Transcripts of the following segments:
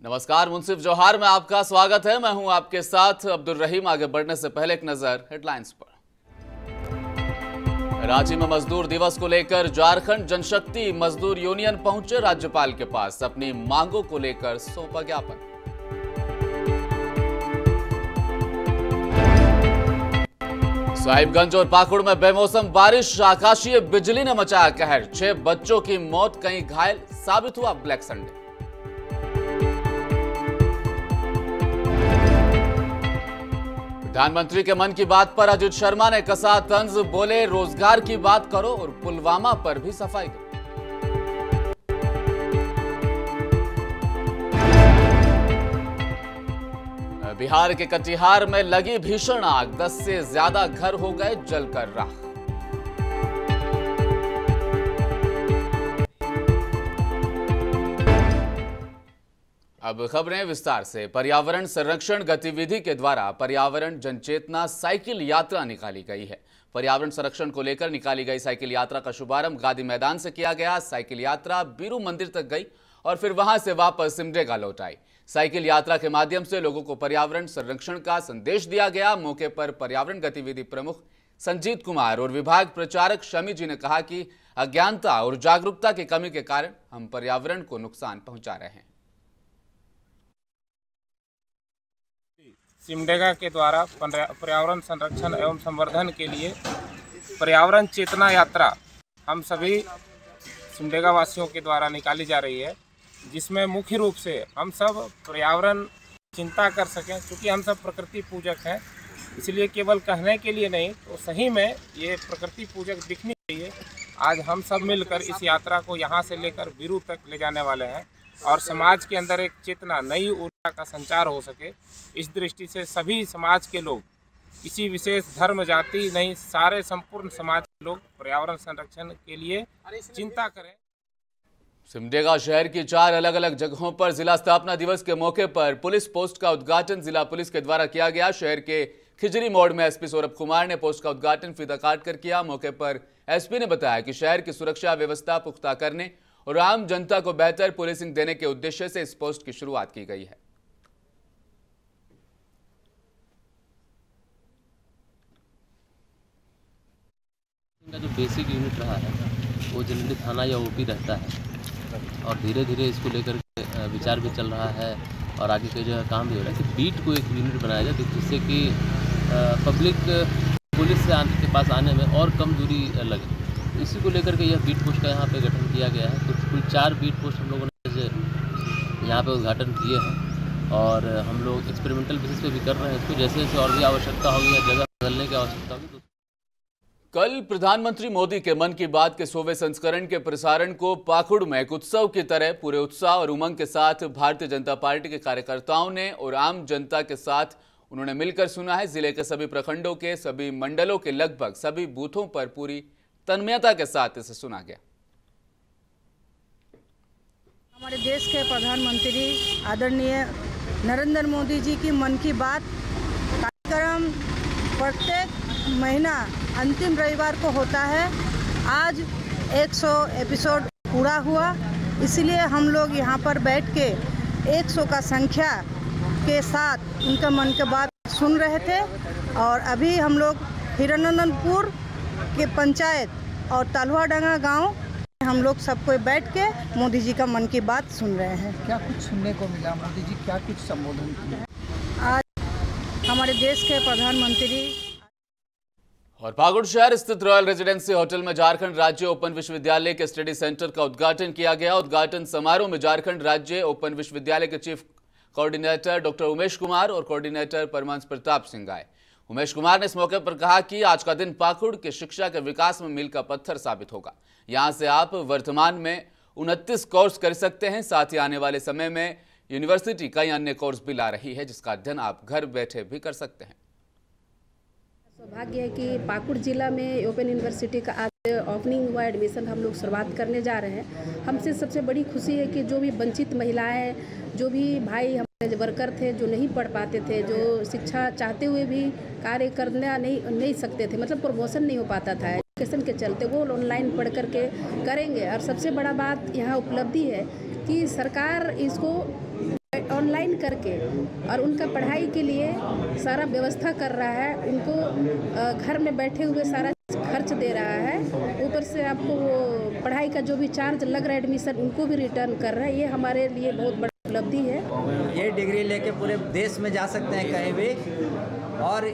नमस्कार, मुंसिफ जौहर में आपका स्वागत है। मैं हूं आपके साथ अब्दुल रहीम। आगे बढ़ने से पहले एक नजर हेडलाइंस पर। रांची में मजदूर दिवस को लेकर झारखंड जनशक्ति मजदूर यूनियन पहुंचे राज्यपाल के पास। अपनी मांगों को लेकर सौंपा ज्ञापन। साहिबगंज और पाकुड़ में बेमौसम बारिश, आकाशीय बिजली ने मचाया कहर। 6 बच्चों की मौत, कई घायल, साबित हुआ ब्लैक संडे। प्रधानमंत्री के मन की बात पर अजित शर्मा ने कसा तंज, बोले रोजगार की बात करो और पुलवामा पर भी सफाई दो। बिहार के कटिहार में लगी भीषण आग, 10 से ज्यादा घर हो गए जलकर राख। अब खबरें विस्तार से। पर्यावरण संरक्षण गतिविधि के द्वारा पर्यावरण जनचेतना साइकिल यात्रा निकाली गई है। पर्यावरण संरक्षण को लेकर निकाली गई साइकिल यात्रा का शुभारंभ गांधी मैदान से किया गया। साइकिल यात्रा बीरू मंदिर तक गई और फिर वहां से वापस सिमडेगा लौट आई। साइकिल यात्रा के माध्यम से लोगों को पर्यावरण संरक्षण का संदेश दिया गया। मौके पर पर्यावरण गतिविधि प्रमुख संजीत कुमार और विभाग प्रचारक शमी जी ने कहा कि अज्ञानता और जागरूकता की कमी के कारण हम पर्यावरण को नुकसान पहुंचा रहे हैं। सिमडेगा के द्वारा पर्यावरण संरक्षण एवं संवर्धन के लिए पर्यावरण चेतना यात्रा हम सभी सिमडेगा वासियों के द्वारा निकाली जा रही है, जिसमें मुख्य रूप से हम सब पर्यावरण चिंता कर सकें। क्योंकि हम सब प्रकृति पूजक हैं, इसलिए केवल कहने के लिए नहीं तो सही में ये प्रकृति पूजक दिखनी चाहिए। आज हम सब मिलकर इस यात्रा को यहाँ से लेकर बीरू तक ले जाने वाले हैं और समाज के अंदर एक चेतना, नई ऊर्जा का संचार हो सके। इस दृष्टि से सभी समाज के लोग, किसी विशेष धर्म जाति नहीं, सारे संपूर्ण समाज के लोग पर्यावरण संरक्षण के लिए चिंता करें। सिमडेगा शहर की 4 अलग अलग जगहों पर जिला स्थापना दिवस के मौके पर पुलिस पोस्ट का उद्घाटन जिला पुलिस के द्वारा किया गया। शहर के खिजरी मोड़ में एसपी सौरभ कुमार ने पोस्ट का उद्घाटन फीता काट कर किया। मौके पर एसपी ने बताया कि शहर की सुरक्षा व्यवस्था पुख्ता करने और आम जनता को बेहतर पुलिसिंग देने के उद्देश्य से इस पोस्ट की शुरुआत की गई है। का जो बेसिक यूनिट रहा है वो जनरली थाना या ओपी रहता है और धीरे धीरे इसको लेकर विचार भी चल रहा है और आगे के जो है काम भी हो रहा है कि बीट को एक यूनिट बनाया जाए जिससे कि पब्लिक पुलिस से आने के पास आने में और कम दूरी लगे। इसी को लेकर के यह बीट पोस्ट का यहाँ पे गठन किया गया है। तो कुल 4 बीट पोस्ट हम लोगों ने यहाँ पे उद्घाटन किए हैं और हम लोग एक्सपेरिमेंटल बेसिस पे भी कर रहे हैं इसको। जैसे जैसे और भी आवश्यकता होगी या जगह बदलने की आवश्यकता होगी। कल प्रधानमंत्री मोदी के मन की बात के 100वें संस्करण के प्रसारण को पाकुड़ में एक उत्सव की तरह पूरे उत्साह और उमंग के साथ भारतीय जनता पार्टी के कार्यकर्ताओं ने और आम जनता के साथ उन्होंने मिलकर सुना है। जिले के सभी प्रखंडों के सभी मंडलों के लगभग सभी बूथों पर पूरी तन्मयता के साथ इसे सुना गया। हमारे देश के प्रधानमंत्री आदरणीय नरेंद्र मोदी जी की मन की बात कार्यक्रम प्रत्येक महीना अंतिम रविवार को होता है। आज 100 एपिसोड पूरा हुआ, इसलिए हम लोग यहाँ पर बैठ के 100 का संख्या के साथ उनका मन की बात सुन रहे थे। और अभी हम लोग हिरनंदनपुर के पंचायत और तलुआडांगा गांव हम लोग सब कोई बैठ के मोदी जी का मन की बात सुन रहे हैं। क्या कुछ सुनने को मिला? मोदी जी क्या कुछ संबोधन किया? आज हमारे देश के प्रधानमंत्री और पाकुड़ शहर स्थित रॉयल रेजिडेंसी होटल में झारखंड राज्य ओपन विश्वविद्यालय के स्टडी सेंटर का उद्घाटन किया गया। उद्घाटन समारोह में झारखंड राज्य ओपन विश्वविद्यालय के chief coordinator doctor Umesh Kumar और कोऑर्डिनेटर परमांश प्रताप सिंह आए। उमेश कुमार ने इस मौके पर कहा कि आज का दिन पाकुड़ के शिक्षा के विकास में मील का पत्थर साबित होगा। यहां से आप वर्तमान में 29 कोर्स कर सकते हैं। साथ ही आने वाले समय में यूनिवर्सिटी कई अन्य कोर्स भी ला रही है, जिसका अध्ययन आप घर बैठे भी कर सकते हैं। सौभाग्य है कि पाकुड़ जिला में ओपन यूनिवर्सिटी का आज ओपनिंग हुआ, एडमिशन हम लोग शुरुआत करने जा रहे हैं। हमसे सबसे बड़ी खुशी है कि जो भी वंचित महिलाएं, जो भी भाई हमारे वर्कर थे जो नहीं पढ़ पाते थे, जो शिक्षा चाहते हुए भी कार्य करना नहीं सकते थे, मतलब प्रमोशन नहीं हो पाता था एजुकेशन के चलते, वो ऑनलाइन पढ़ करके करेंगे। और सबसे बड़ा बात यहाँ उपलब्धि है कि सरकार इसको ऑनलाइन करके और उनका पढ़ाई के लिए सारा व्यवस्था कर रहा है, उनको घर में बैठे हुए सारा खर्च दे रहा है, ऊपर से आपको वो पढ़ाई का जो भी चार्ज लग रहा है एडमिशन उनको भी रिटर्न कर रहा है। ये हमारे लिए बहुत बड़ी उपलब्धि है। ये डिग्री लेके पूरे देश में जा सकते हैं कहीं भी, और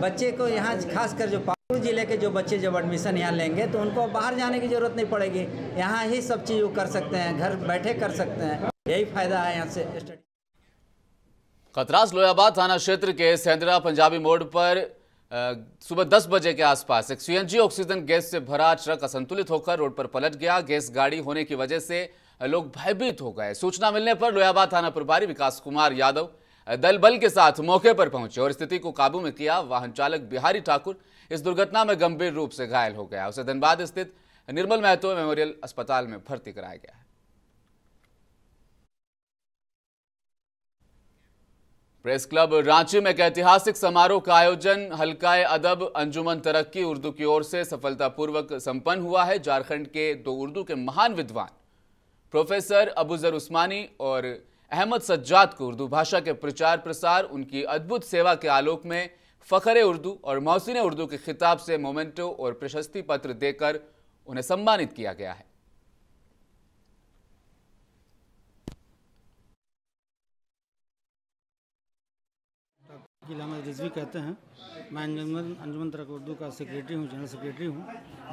बच्चे को यहाँ खासकर जो पाकुड़ जिले के जो बच्चे जब एडमिशन यहाँ लेंगे तो उनको बाहर जाने की ज़रूरत नहीं पड़ेगी, यहाँ ही सब चीज़ कर सकते हैं, घर बैठे कर सकते हैं। यही फ़ायदा है यहाँ से स्टडी। खतरास लोयाबाद थाना क्षेत्र के सेंद्रा पंजाबी मोड़ पर सुबह 10 बजे के आसपास एक सीएनजी ऑक्सीजन गैस से भरा ट्रक असंतुलित होकर रोड पर पलट गया। गैस गाड़ी होने की वजह से लोग भयभीत हो गए। सूचना मिलने पर लोयाबाद थाना प्रभारी विकास कुमार यादव दल बल के साथ मौके पर पहुंचे और स्थिति को काबू में किया। वाहन चालक बिहारी ठाकुर इस दुर्घटना में गंभीर रूप से घायल हो गया। उसे धनबाद स्थित निर्मल महतो मेमोरियल अस्पताल में भर्ती कराया गया है। प्रेस क्लब रांची में एक ऐतिहासिक समारोह का आयोजन हल्काए अदब अंजुमन तरक्की उर्दू की ओर से सफलतापूर्वक संपन्न हुआ है। झारखंड के 2 उर्दू के महान विद्वान प्रोफेसर अबूजर उस्मानी और अहमद सज्जाद को उर्दू भाषा के प्रचार प्रसार, उनकी अद्भुत सेवा के आलोक में फखरे उर्दू और मोहसिन उर्दू के खिताब से मोमेंटो और प्रशस्ति पत्र देकर उन्हें सम्मानित किया गया है। अहमद रिजवी कहते हैं। मैं अंजुमन तरक्की उर्दू का सेक्रेटरी हूँ, जनरल सेक्रेटरी हूँ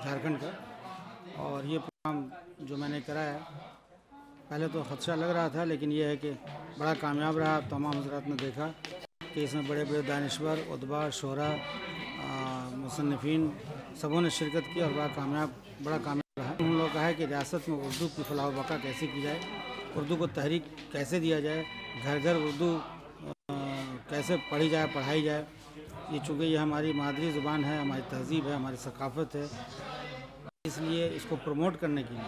झारखंड का। और ये प्रोग्राम जो मैंने कराया, पहले तो खदशा लग रहा था, लेकिन ये है कि बड़ा कामयाब रहा। तमाम हज़रात ने देखा कि इसमें बड़े बड़े दानिश्वर, उदबा, शोरा, मुसन्निफीन सबों ने शिरकत की और बड़ा कामयाब रहा। उन लोगों का है कि रियासत में उर्दू की फलाह व बका कैसे की जाए, उर्दू को तहरीक कैसे दिया जाए, घर घर उर्दू कैसे पढ़ी जाए, पढ़ाई जाए। ये चूँकि ये हमारी मादरी ज़ुबान है, हमारी तहज़ीब है, हमारी सकाफ़त है, इसलिए इसको प्रमोट करने के लिए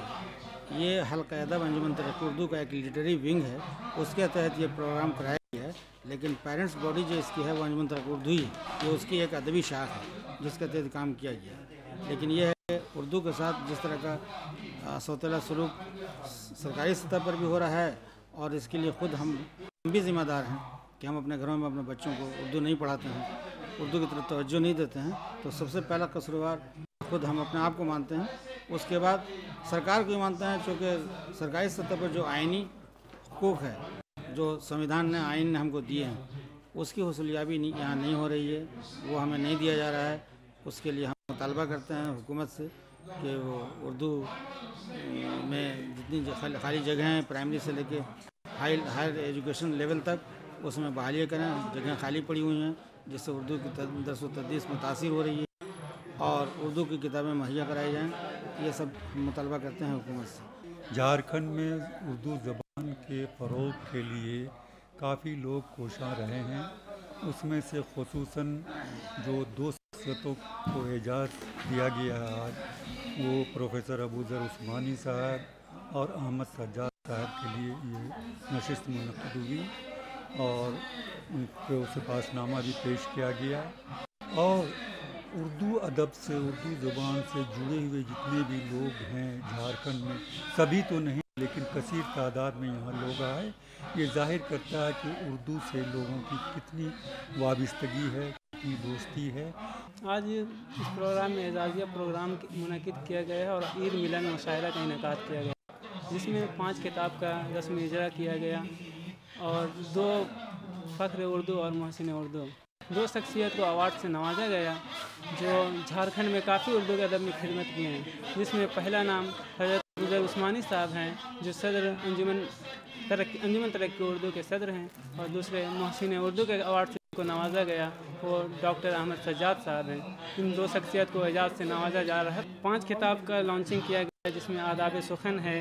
ये हल्का अदब अंजुमन तरक्की उर्दू का एक लिटरेरी विंग है, उसके तहत ये प्रोग्राम कराया गया है। लेकिन पेरेंट्स बॉडी जो इसकी है वो अंजुमन तरक्की उर्दू ही है, ये उसकी एक अदबी शाख है जिसके तहत काम किया गया है। लेकिन ये है कि उर्दू के साथ जिस तरह का सौतेला सलूक सरकारी सतह पर भी हो रहा है, और इसके लिए ख़ुद हम भी ज़िम्मेदार हैं कि हम अपने घरों में अपने बच्चों को उर्दू नहीं पढ़ाते हैं, उर्दू की तरफ तवज्जो नहीं देते हैं। तो सबसे पहला कसूरवार खुद हम अपने आप को मानते हैं, उसके बाद सरकार को भी मानते हैं, क्योंकि सरकारी सतह पर जो आइनी हुकूक है, जो संविधान ने, आइन ने हमको दिए हैं, उसकी हुसूलियाबी यहाँ नहीं हो रही है, वो हमें नहीं दिया जा रहा है। उसके लिए हम मुतालबा करते हैं हुकूमत से कि वो उर्दू में जितनी खाली जगह हैं प्राइमरी से लेके हायर एजुकेशन लेवल तक, उसमें बहालियाँ करें। जगह खाली पड़ी हुई हैं जिससे उर्दू की दरस व तदरीस मुतासिर हो रही है, और उर्दू की किताबें मुहैया कराई जाएँ। ये सब मुतालबा करते हैं हुकूमत से। झारखंड में उर्दू ज़बान के फ़रोग़ के लिए काफ़ी लोग कोशां रहे हैं। उसमें से ख़ुसूसन जो 2 शख्सियतों को एजाज़ दिया गया है आज, वो प्रोफेसर अबूजर उस्मानी साहब और अहमद सज्जाद साहब के लिए ये नशिस्त मुनक़्क़िद हुई और उनको सिपाहनामा भी पेश किया गया। और उर्दू अदब से, उर्दू ज़ुबान से जुड़े हुए जितने भी लोग हैं झारखंड में, सभी तो नहीं लेकिन कसीर तादाद में यहाँ लोग आए, ये जाहिर करता है कि उर्दू से लोगों की कितनी वाबस्तगी है, कितनी दोस्ती है। आज इस प्रोग्राम में एजाज़िया प्रोग्राम मुनक़िद किया गया है और ईद मिलन मुशायरा का इनेकाद किया गया, जिसमें 5 किताब का रस्म इजरा किया गया और 2 फ़ख्र उर्दू और मोहसिन उर्दू, 2 शख्सियत को अवार्ड से नवाजा गया जो झारखंड में काफ़ी उर्दू के अदब में खिदमत किए हैं। जिसमें पहला नाम हज़रत अबूजर उस्मानी साहब हैं जो सदर अंजुमन तरक्की उर्दू के सदर हैं, और दूसरे मोहसिन उर्दू के अवार्ड से को नवाजा गया वो डॉक्टर अहमद सज्जाद साहब हैं। इन 2 शख्सियत को एजाज़ से नवाजा जा रहा है। 5 किताब का लॉन्चिंग किया गया है, जिसमें आदाब सुखन है,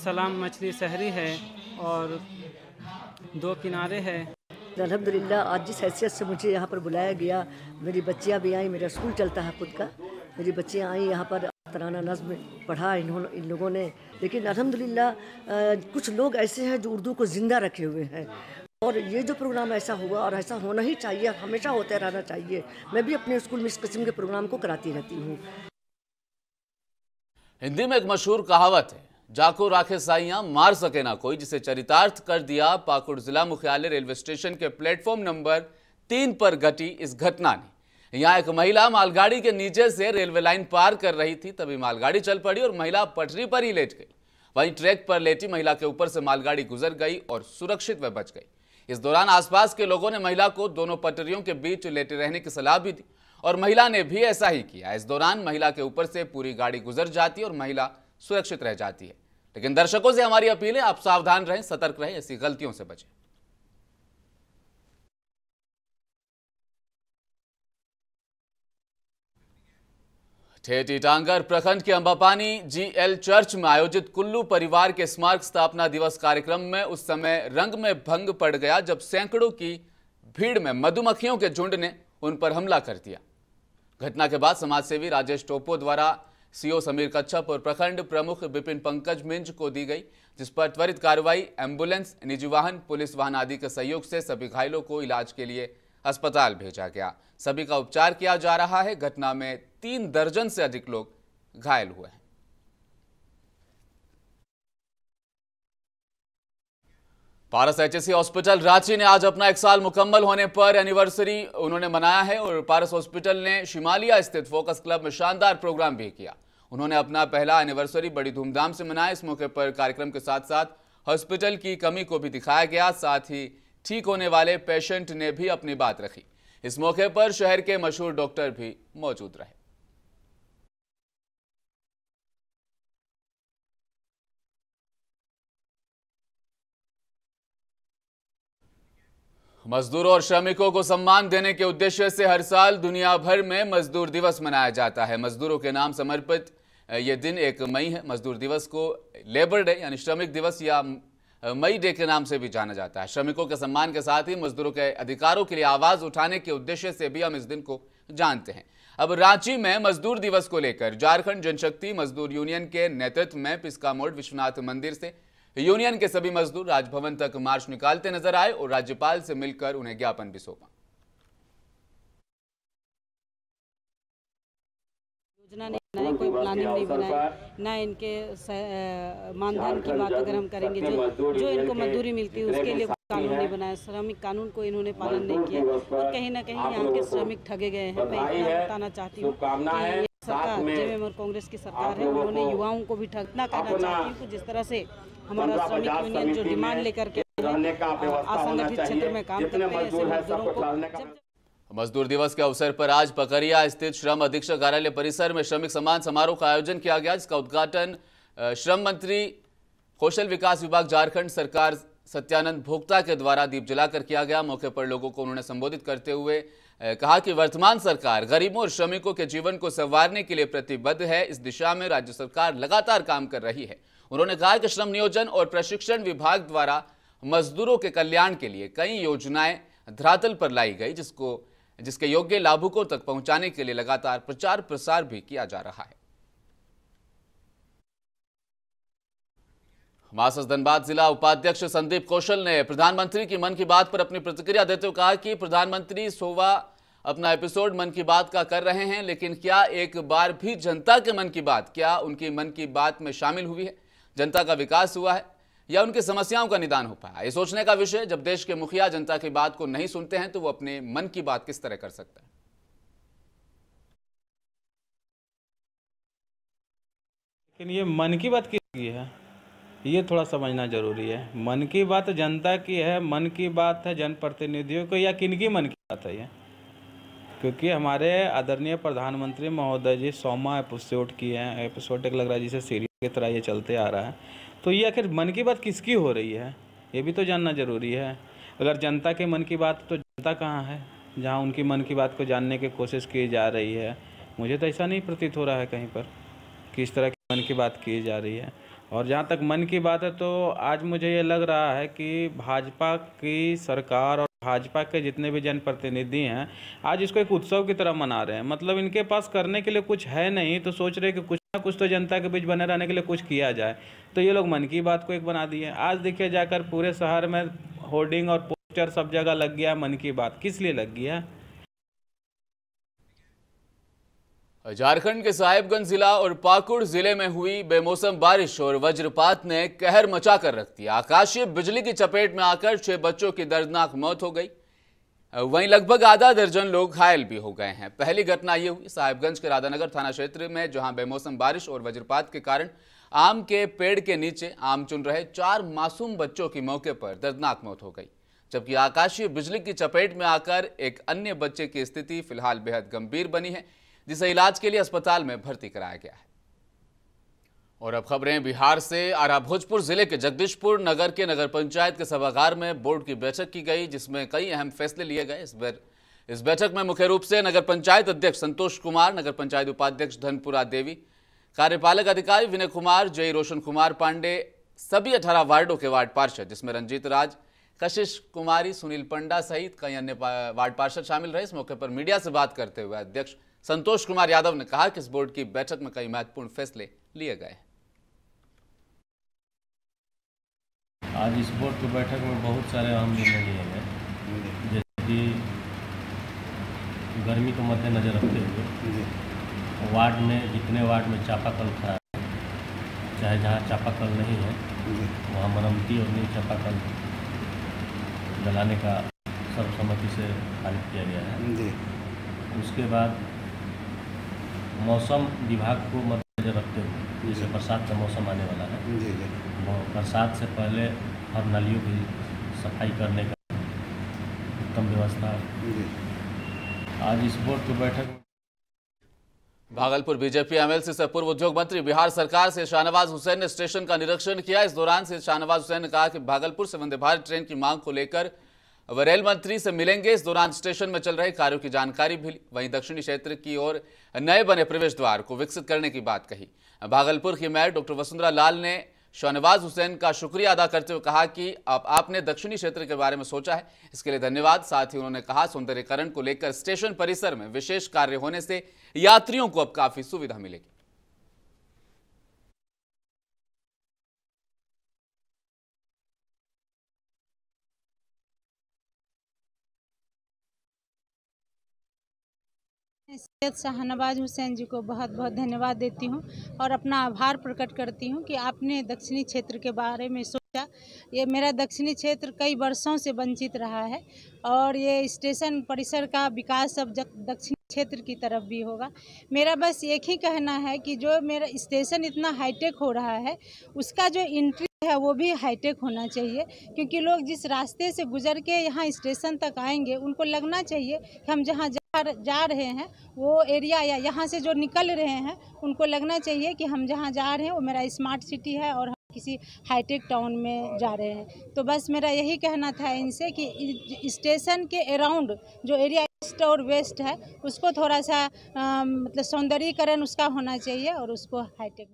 सलाम मछली सहरी है और 2 किनारे है। अल्हम्दुलिल्लाह आज जिस हैसियत से मुझे यहाँ पर बुलाया गया, मेरी बच्चियाँ भी आई, मेरा स्कूल चलता है खुद का, मेरी बच्चियाँ आई यहाँ पर, तराना नज़्म पढ़ा इन लोगों ने। लेकिन अल्हम्दुलिल्लाह कुछ लोग ऐसे हैं जो उर्दू को ज़िंदा रखे हुए हैं, और ये जो प्रोग्राम ऐसा हुआ और ऐसा होना ही चाहिए, हमेशा होते रहना चाहिए। मैं भी अपने स्कूल में इस किस्म के प्रोग्राम को कराती रहती हूँ। हिंदी में एक मशहूर कहावत है, जाको राखे साइयां मार सके ना कोई, जिसे चरितार्थ कर दिया पाकुड़ जिला मुख्यालय रेलवे स्टेशन के प्लेटफॉर्म नंबर 3 पर घटी इस घटना ने। यहां एक महिला मालगाड़ी के नीचे से रेलवे लाइन पार कर रही थी, तभी मालगाड़ी चल पड़ी और महिला पटरी पर ही लेट गई। वहीं ट्रैक पर लेटी महिला के ऊपर से मालगाड़ी गुजर गई और सुरक्षित वह बच गई। इस दौरान आसपास के लोगों ने महिला को दोनों पटरियों के बीच लेटे रहने की सलाह भी दी और महिला ने भी ऐसा ही किया। इस दौरान महिला के ऊपर से पूरी गाड़ी गुजर जाती है और महिला सुरक्षित रह जाती है। लेकिन दर्शकों से हमारी अपील है, आप सावधान रहें, सतर्क रहें, ऐसी गलतियों से बचें। ठेठी टांगर प्रखंड के अंबापानी GL चर्च में आयोजित कुल्लू परिवार के स्मारक स्थापना दिवस कार्यक्रम में उस समय रंग में भंग पड़ गया जब सैकड़ों की भीड़ में मधुमक्खियों के झुंड ने उन पर हमला कर दिया। घटना के बाद समाजसेवी राजेश टोपो द्वारा CO समीर कच्छप और प्रखंड प्रमुख विपिन पंकज मिंज को दी गई, जिस पर त्वरित कार्रवाई, एम्बुलेंस, निजी वाहन, पुलिस वाहन आदि के सहयोग से सभी घायलों को इलाज के लिए अस्पताल भेजा गया। सभी का उपचार किया जा रहा है। घटना में 3 दर्जन से अधिक लोग घायल हुए हैं। पारस HSC हॉस्पिटल रांची ने आज अपना 1 साल मुकम्मल होने पर एनिवर्सरी उन्होंने मनाया है और पारस हॉस्पिटल ने शिमालिया स्थित फोकस क्लब में शानदार प्रोग्राम भी किया। उन्होंने अपना पहला एनिवर्सरी बड़ी धूमधाम से मनाया। इस मौके पर कार्यक्रम के साथ साथ हॉस्पिटल की कमी को भी दिखाया गया, साथ ही ठीक होने वाले पेशेंट ने भी अपनी बात रखी। इस मौके पर शहर के मशहूर डॉक्टर भी मौजूद रहे। मजदूरों और श्रमिकों को सम्मान देने के उद्देश्य से हर साल दुनिया भर में मजदूर दिवस मनाया जाता है। मजदूरों के नाम समर्पित ये दिन 1 मई है। मजदूर दिवस को लेबर डे यानी श्रमिक दिवस या मई डे के नाम से भी जाना जाता है। श्रमिकों के सम्मान के साथ ही मजदूरों के अधिकारों के लिए आवाज उठाने के उद्देश्य से भी हम इस दिन को जानते हैं। अब रांची में मजदूर दिवस को लेकर झारखंड जनशक्ति मजदूर यूनियन के नेतृत्व में पिस्का मोड़ विश्वनाथ मंदिर से यूनियन के सभी मजदूर राजभवन तक मार्च निकालते नजर आए और राज्यपाल से मिलकर उन्हें ज्ञापन भी सौंपा। योजना नहीं बनाई, कोई प्लानिंग नहीं बनाई, ना इनके मानधन की बात अगर हम करेंगे जो इनको मजदूरी मिलती है उसके लिए कानून नहीं बनाया। श्रमिक कानून को इन्होंने पालन नहीं किया और कहीं ना कहीं यहाँ के श्रमिक ठगे गए हैं। मैं इतना बताना चाहती हूँ कि ये सरकार जेएमएम और कांग्रेस की सरकार है, उन्होंने युवाओं को भी ठगना कहना चाहती हूँ कि जिस तरह से हमारा श्रमिक यूनियन जो डिमांड लेकर के असंगठित क्षेत्र में काम करते हैं ऐसे मजदूरों को। मजदूर दिवस के अवसर पर आज पकरिया स्थित श्रम अधीक्षक कार्यालय परिसर में श्रमिक सम्मान समारोह का आयोजन किया गया, जिसका उद्घाटन श्रम मंत्री कौशल विकास विभाग झारखंड सरकार सत्यानंद भोक्ता के द्वारा दीप जलाकर किया गया। मौके पर लोगों को उन्होंने संबोधित करते हुए कहा कि वर्तमान सरकार गरीबों और श्रमिकों के जीवन को संवारने के लिए प्रतिबद्ध है। इस दिशा में राज्य सरकार लगातार काम कर रही है। उन्होंने कहा कि श्रम नियोजन और प्रशिक्षण विभाग द्वारा मजदूरों के कल्याण के लिए कई योजनाएं धरातल पर लाई गई, जिसके योग्य लाभुकों तक पहुंचाने के लिए लगातार प्रचार प्रसार भी किया जा रहा है। मासस धनबाद जिला उपाध्यक्ष संदीप कौशल ने प्रधानमंत्री की मन की बात पर अपनी प्रतिक्रिया देते हुए कहा कि प्रधानमंत्री 100वां अपना एपिसोड मन की बात का कर रहे हैं, लेकिन क्या एक बार भी जनता के मन की बात क्या उनकी मन की बात में शामिल हुई है? जनता का विकास हुआ है या उनकी समस्याओं का निदान हो पाया? ये सोचने का विषय। जब देश के मुखिया जनता की बात को नहीं सुनते हैं तो वो अपने मन की बात किस तरह कर सकते हैं? लेकिन ये मन की बात किसकी है, ये थोड़ा समझना जरूरी है। मन की बात जनता की है, मन की बात है जनप्रतिनिधियों को, या किनकी मन की बात है ये? क्योंकि हमारे आदरणीय प्रधानमंत्री महोदय जी 100वां एपिसोड किए हैं। एपिसोड एक लग रहा है जिसे सीरीज की तरह ये चलते आ रहा है, तो ये आखिर मन की बात किसकी हो रही है ये भी तो जानना जरूरी है। अगर जनता के मन की बात, तो जनता कहाँ है जहाँ उनकी मन की बात को जानने की कोशिश की जा रही है? मुझे तो ऐसा नहीं प्रतीत हो रहा है कहीं पर कि इस तरह की मन की बात की जा रही है। और जहाँ तक मन की बात है, तो आज मुझे ये लग रहा है कि भाजपा की सरकार और भाजपा के जितने भी जनप्रतिनिधि हैं आज इसको एक उत्सव की तरह मना रहे हैं। मतलब इनके पास करने के लिए कुछ है नहीं, तो सोच रहे कि कुछ ना कुछ तो जनता के बीच बने रहने के लिए कुछ किया जाए। तो ये लोग मन की बात को एक बना दिए। आज देखिए जाकर पूरे शहर में होर्डिंग और पोस्टर सब जगह लग गया मन की बात। किस लिए लग गया? झारखंड के साहिबगंज जिला और पाकुड़ जिले में हुई बेमौसम बारिश और वज्रपात ने कहर मचा कर रख दिया। आकाशीय बिजली की चपेट में आकर 6 बच्चों की दर्दनाक मौत हो गई। वहीं लगभग आधा दर्जन लोग घायल भी हो गए हैं। पहली घटना ये हुई साहिबगंज के राधानगर थाना क्षेत्र में, जहां बेमौसम बारिश और वज्रपात के कारण आम के पेड़ के नीचे आम चुन रहे 4 मासूम बच्चों की मौके पर दर्दनाक मौत हो गई, जबकि आकाशीय बिजली की चपेट में आकर एक अन्य बच्चे की स्थिति फिलहाल बेहद गंभीर बनी है, जिसे इलाज के लिए अस्पताल में भर्ती कराया गया है। और अब खबरें बिहार से। आरा भोजपुर जिले के जगदीशपुर नगर के नगर पंचायत के सभागार में बोर्ड की बैठक की गई, जिसमें कई अहम फैसले लिए गए। इस बैठक में मुख्य रूप से नगर पंचायत अध्यक्ष संतोष कुमार, नगर पंचायत उपाध्यक्ष धनपुरा देवी, कार्यपालक अधिकारी विनय कुमार, जय रोशन कुमार पांडे, सभी 18 वार्डों के वार्ड पार्षद, जिसमें रंजीत राज, कशिश कुमारी, सुनील पंडा सहित कई अन्य वार्ड पार्षद शामिल रहे। इस मौके पर मीडिया से बात करते हुए अध्यक्ष संतोष कुमार यादव ने कहा कि इस बोर्ड की बैठक में कई महत्वपूर्ण फैसले लिए गए। आज इस बोर्ड की बैठक में बहुत सारे अहम निर्णय लिए गए, जैसे कि गर्मी को मद्देनजर रखते हुए वार्ड में जितने वार्ड में चापाकल था, चाहे जहाँ चापाकल नहीं है वहाँ मरम्मती और नई चापाकल डलाने का सर्वसम्मति से पारित किया गया है। उसके बाद मौसम विभाग को मद्देनजर रखते हुए, जैसे बरसात का मौसम आने वाला है, बरसात से पहले हर नालियों की सफाई करने का उत्तम व्यवस्था आज इस बोर्ड की बैठक में। भागलपुर बीजेपी एमएलसी से पूर्व उद्योग मंत्री बिहार सरकार से शाहनवाज हुसैन ने स्टेशन का निरीक्षण किया। इस दौरान से शाहनवाज हुसैन ने कहा कि भागलपुर से वंदे भारत ट्रेन की मांग को लेकर वह रेल मंत्री से मिलेंगे। इस दौरान स्टेशन में चल रहे कार्यों की जानकारी भी ली। वहीं दक्षिणी क्षेत्र की ओर नए बने प्रवेश द्वार को विकसित करने की बात कही। भागलपुर की मेयर डॉक्टर वसुंधरा लाल ने शाहनवाज हुसैन का शुक्रिया अदा करते हुए कहा कि अब आपने दक्षिणी क्षेत्र के बारे में सोचा है, इसके लिए धन्यवाद। साथ ही उन्होंने कहा सौंदर्यीकरण को लेकर स्टेशन परिसर में विशेष कार्य होने से यात्रियों को अब काफी सुविधा मिलेगी। सैयद शाहनवाज हुसैन जी को बहुत बहुत धन्यवाद देती हूं और अपना आभार प्रकट करती हूं कि आपने दक्षिणी क्षेत्र के बारे में सोचा। ये मेरा दक्षिणी क्षेत्र कई वर्षों से वंचित रहा है और ये स्टेशन परिसर का विकास अब दक्षिणी क्षेत्र की तरफ भी होगा। मेरा बस एक ही कहना है कि जो मेरा स्टेशन इतना हाईटेक हो रहा है, उसका जो एंट्री है वो भी हाईटेक होना चाहिए, क्योंकि लोग जिस रास्ते से गुजर के यहाँ स्टेशन तक आएंगे उनको लगना चाहिए कि हम जहाँ जा रहे हैं वो एरिया, या यहाँ से जो निकल रहे हैं उनको लगना चाहिए कि हम जहाँ जा रहे हैं वो मेरा स्मार्ट सिटी है और हम किसी हाईटेक टाउन में जा रहे हैं। तो बस मेरा यही कहना था इनसे कि स्टेशन के अराउंड जो एरिया ईस्ट और वेस्ट है उसको थोड़ा सा मतलब सौंदर्यीकरण उसका होना चाहिए और उसको हाईटेक।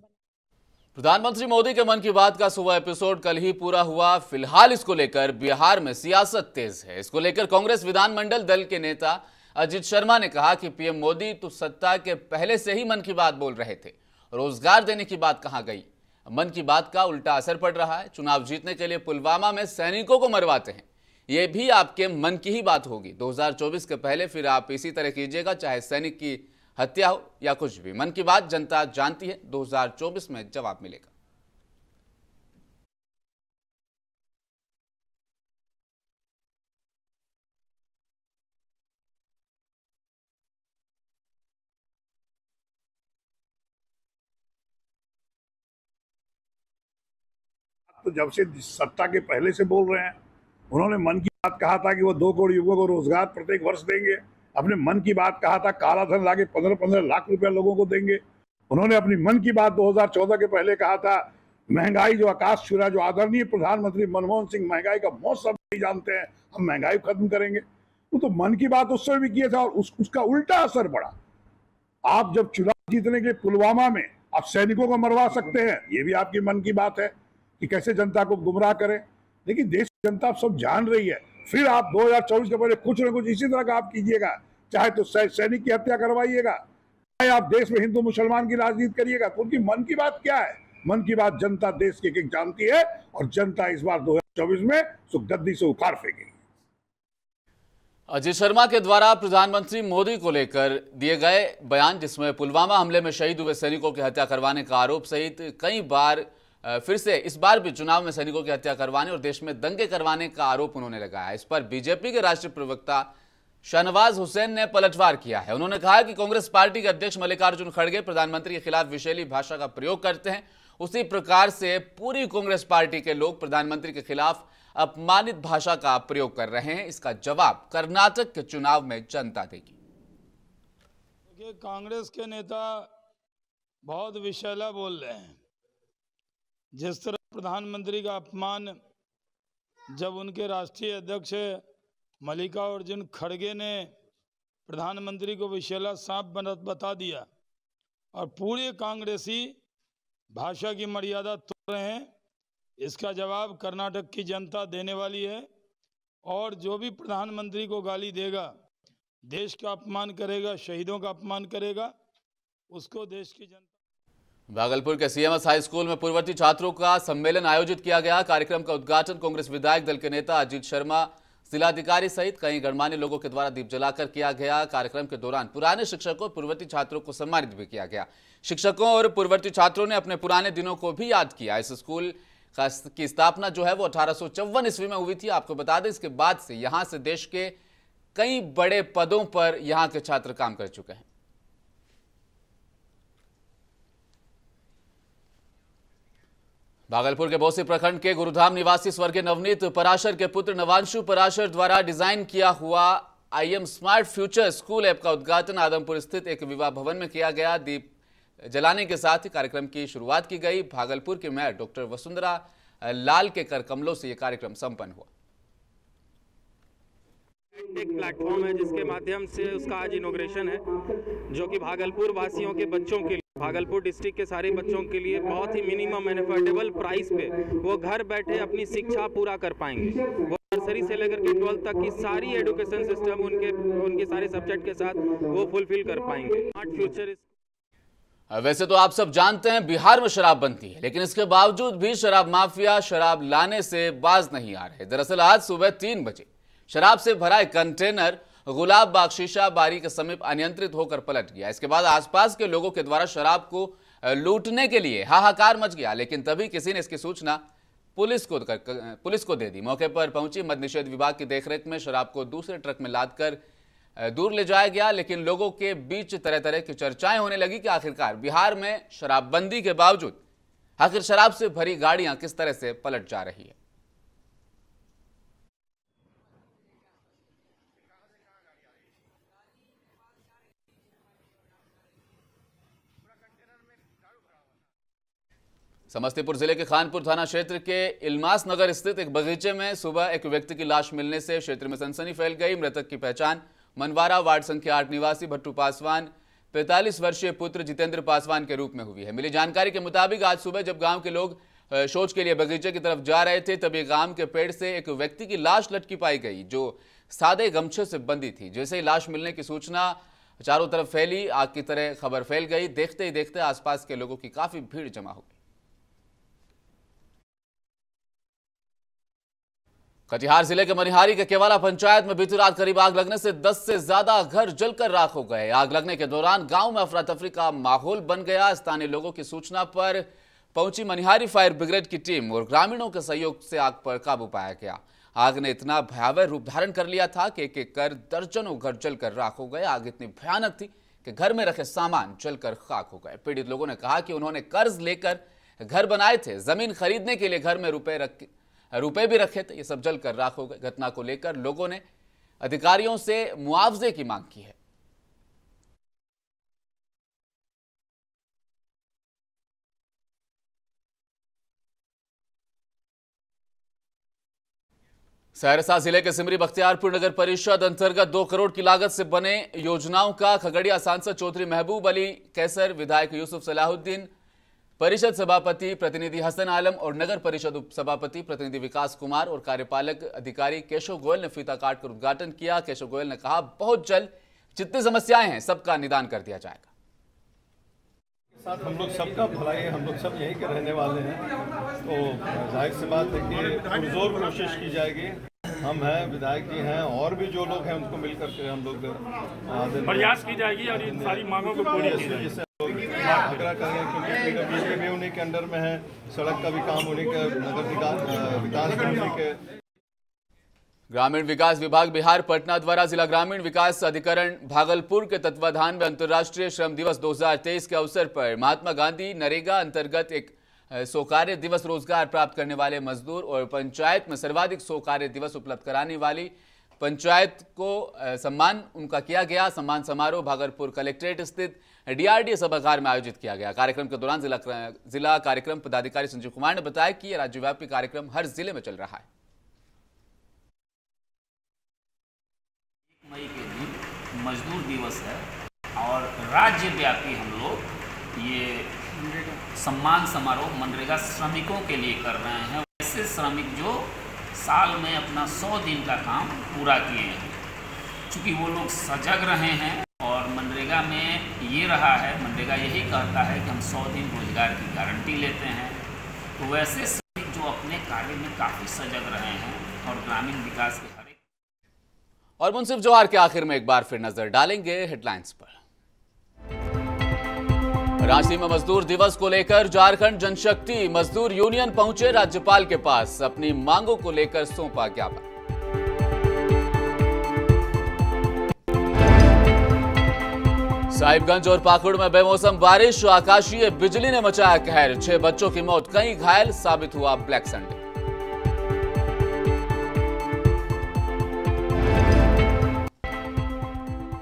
प्रधानमंत्री मोदी के मन की बात का 100वां एपिसोड कल ही पूरा हुआ। फिलहाल इसको लेकर बिहार में सियासत तेज है। इसको लेकर कांग्रेस विधानमंडल दल के नेता अजित शर्मा ने कहा कि पीएम मोदी तो सत्ता के पहले से ही मन की बात बोल रहे थे, रोजगार देने की बात कहां गई। मन की बात का उल्टा असर पड़ रहा है। चुनाव जीतने के लिए पुलवामा में सैनिकों को मरवाते हैं, ये भी आपके मन की ही बात होगी। 2024 के पहले फिर आप इसी तरह कीजिएगा, चाहे सैनिक की हत्या हो या कुछ भी। मन की बात जनता जानती है, 2024 में जवाब मिलेगा। तो जब से सत्ता के पहले से बोल रहे हैं, उन्होंने मन की बात कहा था कि वो 2 करोड़ युवकों को रोजगार प्रत्येक वर्ष देंगे। अपने मन की बात कहा था काला धन लाके 15-15 लाख रुपया लोगों को देंगे। उन्होंने अपनी मन की बात 2014 के पहले कहा था महंगाई जो आकाश छू, जो आदरणीय प्रधानमंत्री मनमोहन सिंह महंगाई का मौत सब नहीं जानते हैं, हम महंगाई खत्म करेंगे। तो मन की बात उस समय भी किया था और उसका उल्टा असर पड़ा। आप जब चुनाव जीतने के लिए पुलवामा में आप सैनिकों को मरवा सकते हैं, ये भी आपकी मन की बात है कि कैसे जनता को गुमराह करें। लेकिन देश की जनता सब जान रही है। फिर आप 2024 के पहले कुछ न कुछ इसी तरह का आप कीजिएगा, चाहे तो सैनिक की हत्या करवाइएगा, चाहे आप देश में हिंदू मुसलमान की राजनीति करिएगा। तो उनकी मन की बात क्या है? मन की बात जनता देश की एक जानती है और जनता इस बार 2024 में गद्दी से उखाड़ फेंकेगी। अजय शर्मा के द्वारा प्रधानमंत्री मोदी को लेकर दिए गए बयान, जिसमें पुलवामा हमले में शहीद हुए सैनिकों की हत्या करवाने का आरोप सहित कई बार फिर से इस बार भी चुनाव में सैनिकों की हत्या करवाने और देश में दंगे करवाने का आरोप उन्होंने लगाया। इस पर बीजेपी के राष्ट्रीय प्रवक्ता शाहनवाज हुसैन ने पलटवार किया है। उन्होंने कहा कि कांग्रेस पार्टी के अध्यक्ष मल्लिकार्जुन खड़गे प्रधानमंत्री के खिलाफ विषैली भाषा का प्रयोग करते हैं, उसी प्रकार से पूरी कांग्रेस पार्टी के लोग प्रधानमंत्री के खिलाफ अपमानित भाषा का प्रयोग कर रहे हैं। इसका जवाब कर्नाटक के चुनाव में जनता देगी। कांग्रेस के नेता बहुत विषैला बोल रहे हैं। जिस तरह प्रधानमंत्री का अपमान जब उनके राष्ट्रीय अध्यक्ष मल्लिकार्जुन खड़गे ने प्रधानमंत्री को विषैला सांप बता दिया और पूरे कांग्रेसी भाषा की मर्यादा तोड़ रहे हैं, इसका जवाब कर्नाटक की जनता देने वाली है। और जो भी प्रधानमंत्री को गाली देगा, देश का अपमान करेगा, शहीदों का अपमान करेगा, उसको देश की जनता। भागलपुर के सीएमएस हाई स्कूल में पूर्ववर्ती छात्रों का सम्मेलन आयोजित किया गया। कार्यक्रम का उद्घाटन कांग्रेस विधायक दल के नेता अजीत शर्मा, जिलाधिकारी सहित कई गणमान्य लोगों के द्वारा दीप जलाकर किया गया। कार्यक्रम के दौरान पुराने शिक्षकों और पूर्ववर्ती छात्रों को सम्मानित भी किया गया। शिक्षकों और पूर्ववर्ती छात्रों ने अपने पुराने दिनों को भी याद किया। इस स्कूल की स्थापना जो है वो 1854 ईस्वी में हुई थी। आपको बता दें, इसके बाद से यहां से देश के कई बड़े पदों पर यहां के छात्र काम कर चुके हैं। भागलपुर के बौसी प्रखंड के गुरुधाम निवासी स्वर्गीय नवनीत पराशर के पुत्र नवांशु पराशर द्वारा डिजाइन किया हुआ IM smart future school app का उद्घाटन आदमपुर स्थित एक विवाह भवन में किया गया। दीप जलाने के साथ ही कार्यक्रम की शुरुआत की गई। भागलपुर के मेयर डॉक्टर वसुंधरा लाल के कर कमलों से यह कार्यक्रम संपन्न हुआ। एक प्लेटफॉर्म है जिसके माध्यम से उसका आज इनॉग्रेशन है, जो कि भागलपुर वासियों के बच्चों के लिए, भागलपुर डिस्ट्रिक्ट के सारे बच्चों के लिए बहुत ही मिनिमम एंड अफोर्डेबल प्राइस पे वो घर बैठे अपनी शिक्षा पूरा कर पाएंगे। वो नर्सरी से लेकर के 12th तक की सारी एजुकेशन सिस्टम उनके सारे सब्जेक्ट के साथ वो फुलफिल कर पाएंगे। Smart future. वैसे तो आप सब जानते हैं बिहार में शराब बनती है, लेकिन इसके बावजूद भी शराब माफिया शराब लाने से बाज नहीं आ रहे। दरअसल आज सुबह 3 बजे शराब से भरा एक कंटेनर गुलाब बाग शीशा बारी के समीप अनियंत्रित होकर पलट गया। इसके बाद आसपास के लोगों के द्वारा शराब को लूटने के लिए हाहाकार मच गया, लेकिन तभी किसी ने इसकी सूचना पुलिस को दे दी। मौके पर पहुंची मद्य निषेध विभाग की देखरेख में शराब को दूसरे ट्रक में लादकर दूर ले जाया गया, लेकिन लोगों के बीच तरह तरह की चर्चाएं होने लगी कि आखिरकार बिहार में शराबबंदी के बावजूद आखिर शराब से भरी गाड़ियां किस तरह से पलट जा रही है। समस्तीपुर जिले के खानपुर थाना क्षेत्र के इल्मास नगर स्थित एक बगीचे में सुबह एक व्यक्ति की लाश मिलने से क्षेत्र में सनसनी फैल गई। मृतक की पहचान मनवारा वार्ड संख्या 8 निवासी भट्टू पासवान 45 वर्षीय पुत्र जितेंद्र पासवान के रूप में हुई है। मिली जानकारी के मुताबिक आज सुबह जब गांव के लोग शौच के लिए बगीचे की तरफ जा रहे थे, तभी गांव के पेड़ से एक व्यक्ति की लाश लटकी पाई गई, जो सादे गमछे से बंधी थी। जैसे ही लाश मिलने की सूचना चारों तरफ फैली, आग की तरह खबर फैल गई। देखते ही देखते आसपास के लोगों की काफी भीड़ जमा हो गई। कटिहार जिले के मनिहारी के केवाला पंचायत में बीती रात करीब आग लगने से 10 से ज्यादा घर जलकर राख हो गए। आग लगने के दौरान गांव में अफरा तफरी का माहौल बन गया। स्थानीय लोगों की सूचना पर पहुंची मनिहारी फायर ब्रिगेड की टीम और ग्रामीणों के सहयोग से आग पर काबू पाया गया। आग ने इतना भयावह रूप धारण कर लिया था कि एक एक कर दर्जनों घर जलकर राख हो गए। आग इतनी भयानक थी कि घर में रखे सामान जलकर खाक हो गए। पीड़ित लोगों ने कहा कि उन्होंने कर्ज लेकर घर बनाए थे, जमीन खरीदने के लिए घर में रुपए भी रखे थे, ये सब जलकर राख हो गए। घटना को लेकर लोगों ने अधिकारियों से मुआवजे की मांग की है। सहरसा जिले के सिमरी बख्तियारपुर नगर परिषद अंतर्गत 2 करोड़ की लागत से बने योजनाओं का खगड़िया सांसद चौधरी महबूब अली कैसर, विधायक यूसुफ सलाहुद्दीन, परिषद सभापति प्रतिनिधि हसन आलम और नगर परिषद उप सभापति प्रतिनिधि विकास कुमार और कार्यपालक अधिकारी केशव गोयल ने फीता काटकर उद्घाटन किया। केशव गोयल ने कहा, बहुत जल्द जितनी समस्याएं हैं सबका निदान कर दिया जाएगा। साथ हम लोग सबका भलाई है, हम लोग सब यहीं के रहने वाले हैं, तो जाहिर सी बात है कि पुरजोर कोशिश की जाएगी हम हैं, विधायक जी हैं, और भी जो लोग हैं उनको मिलकर के हम लोग प्रयास की जाएगी और इन सारी मांगों को पूरी की जाएगी। जिससे आग्रह करेंगे, क्योंकि PWD भी उन्हीं के अंडर में है, सड़क का भी काम उन्हीं के, नगर विकास भी उन्हीं के। ग्रामीण विकास विभाग बिहार पटना द्वारा जिला ग्रामीण विकास अधिकरण भागलपुर के तत्वाधान में अंतर्राष्ट्रीय श्रम दिवस 2023 के अवसर पर महात्मा गांधी नरेगा अंतर्गत एक 100 कार्य दिवस रोजगार प्राप्त करने वाले मजदूर और पंचायत में सर्वाधिक 100 कार्य दिवस उपलब्ध कराने वाली पंचायत को सम्मान उनका किया गया। सम्मान समारोह भागलपुर कलेक्ट्रेट स्थित DRDA सभागार में आयोजित किया गया। कार्यक्रम के दौरान जिला कार्यक्रम पदाधिकारी संजीव कुमार ने बताया कि यह राज्यव्यापी कार्यक्रम हर जिले में चल रहा है। मई के दिन मजदूर दिवस है और राज्यव्यापी हम लोग ये सम्मान समारोह मनरेगा श्रमिकों के लिए कर रहे हैं। ऐसे श्रमिक जो साल में अपना 100 दिन का काम पूरा किए हैं, चूँकि वो लोग सजग रहे हैं और मनरेगा में ये रहा है, मनरेगा यही कहता है कि हम 100 दिन रोजगार की गारंटी लेते हैं। तो वैसे श्रमिक जो अपने कार्य में काफ़ी सजग रहे हैं और ग्रामीण विकास के हर एक। और मुंसिफ जोहार के आखिर में एक बार फिर नजर डालेंगे हेडलाइंस पर। रांची में मजदूर दिवस को लेकर झारखंड जनशक्ति मजदूर यूनियन पहुंचे राज्यपाल के पास, अपनी मांगों को लेकर सौंपा ज्ञापन। साहिबगंज और पाकुड़ में बेमौसम बारिश, आकाशीय बिजली ने मचाया कहर, 6 बच्चों की मौत, कई घायल, साबित हुआ ब्लैक संडे।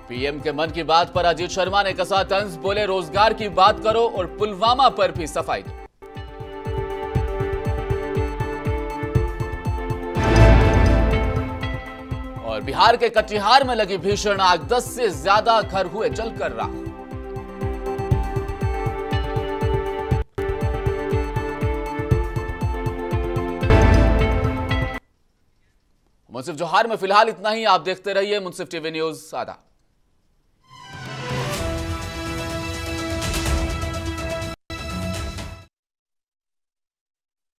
पीएम के मन की बात पर अजीत शर्मा ने कसा तंज, बोले रोजगार की बात करो और पुलवामा पर भी सफाई दो। और बिहार के कटिहार में लगी भीषण आग, 10 से ज्यादा घर हुए जलकर राख। मुंसिफ जोहार में फिलहाल इतना ही। आप देखते रहिए मुंसिफ टीवी न्यूज। आदाब।